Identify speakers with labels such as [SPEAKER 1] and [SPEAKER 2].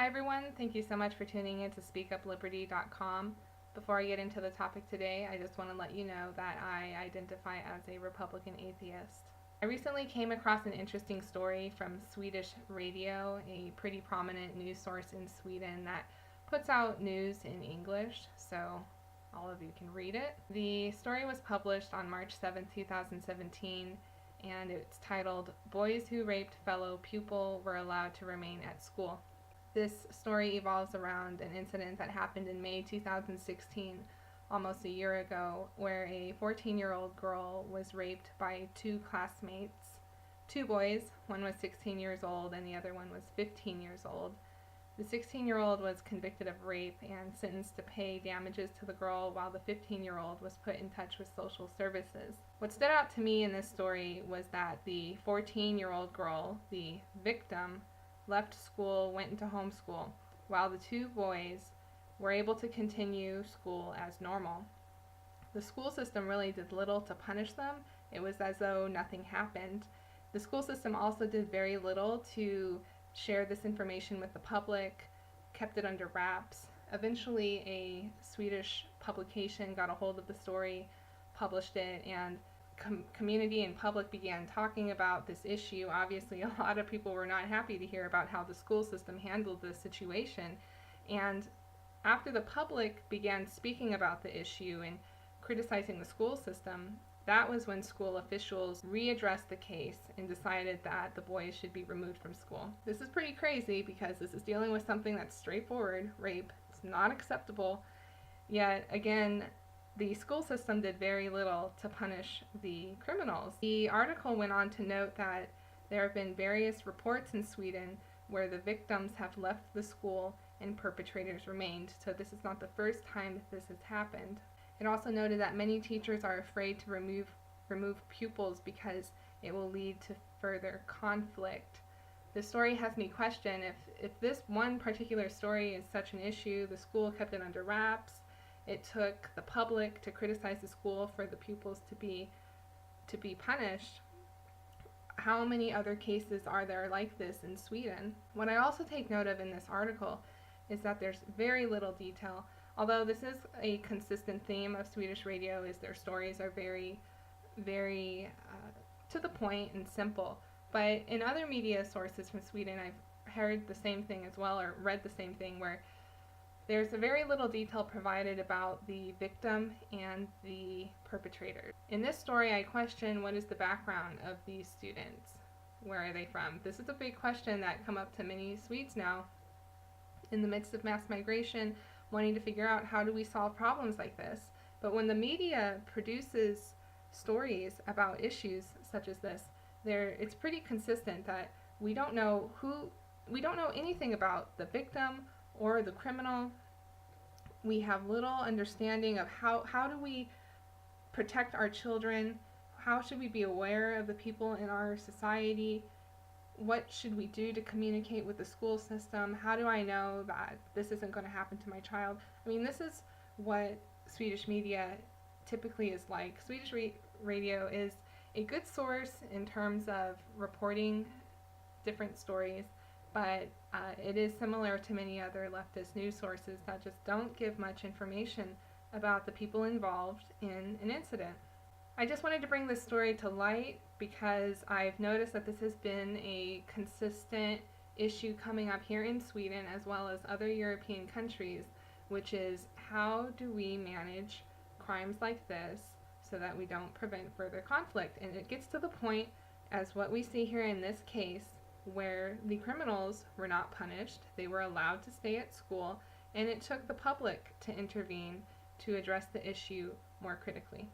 [SPEAKER 1] Hi everyone, thank you so much for tuning in to SpeakUpLiberty.com. Before I get into the topic today, I just want to let you know that I identify as a Republican atheist. I recently came across an interesting story from Swedish radio, a pretty prominent news source in Sweden that puts out news in English, so all of you can read it. The story was published on March 7, 2017, and it's titled, "Boys Who Raped Fellow Pupil Were Allowed to Remain at School." This story evolves around an incident that happened in May 2016, almost a year ago, where a 14-year-old girl was raped by two classmates, two boys. One was 16 years old and the other one was 15 years old. The 16-year-old was convicted of rape and sentenced to pay damages to the girl, while the 15-year-old was put in touch with social services. What stood out to me in this story was that the 14-year-old girl, the victim, left school, went into homeschool, while the two boys were able to continue school as normal. The school system really did little to punish them. It was as though nothing happened. The school system also did very little to share this information with the public, kept it under wraps. Eventually, a Swedish publication got a hold of the story, published it, and community and public began talking about this issue. Obviously, a lot of people were not happy to hear about how the school system handled this situation. And after the public began speaking about the issue and criticizing the school system, that was when school officials readdressed the case and decided that the boys should be removed from school. This is pretty crazy because this is dealing with something that's straightforward, rape. It's not acceptable. Yet again, the school system did very little to punish the criminals. The article went on to note that there have been various reports in Sweden where the victims have left the school and perpetrators remained, so this is not the first time that this has happened. It also noted that many teachers are afraid to remove pupils because it will lead to further conflict. The story has me question if this one particular story is such an issue, the school kept it under wraps. It took the public to criticize the school for the pupils to be punished. How many other cases are there like this in Sweden? What I also take note of in this article is that there's very little detail. Although this is a consistent theme of Swedish radio, is their stories are very, very to the point and simple. But in other media sources from Sweden, I've heard the same thing as well, or read the same thing, where there's a very little detail provided about the victim and the perpetrator. In this story, I question what is the background of these students? Where are they from? This is a big question that come up to many Swedes now in the midst of mass migration, wanting to figure out how do we solve problems like this. But when the media produces stories about issues such as this, it's pretty consistent that we don't know anything about the victim or the criminal. We have little understanding of how do we protect our children, how should we be aware of the people in our society, what should we do to communicate with the school system, how do I know that this isn't going to happen to my child. I mean, this is what Swedish media typically is like. Swedish radio is a good source in terms of reporting different stories, but it is similar to many other leftist news sources that just don't give much information about the people involved in an incident. I just wanted to bring this story to light because I've noticed that this has been a consistent issue coming up here in Sweden as well as other European countries, which is how do we manage crimes like this so that we don't prevent further conflict. And it gets to the point, as what we see here in this case, where the criminals were not punished, they were allowed to stay at school, and it took the public to intervene to address the issue more critically.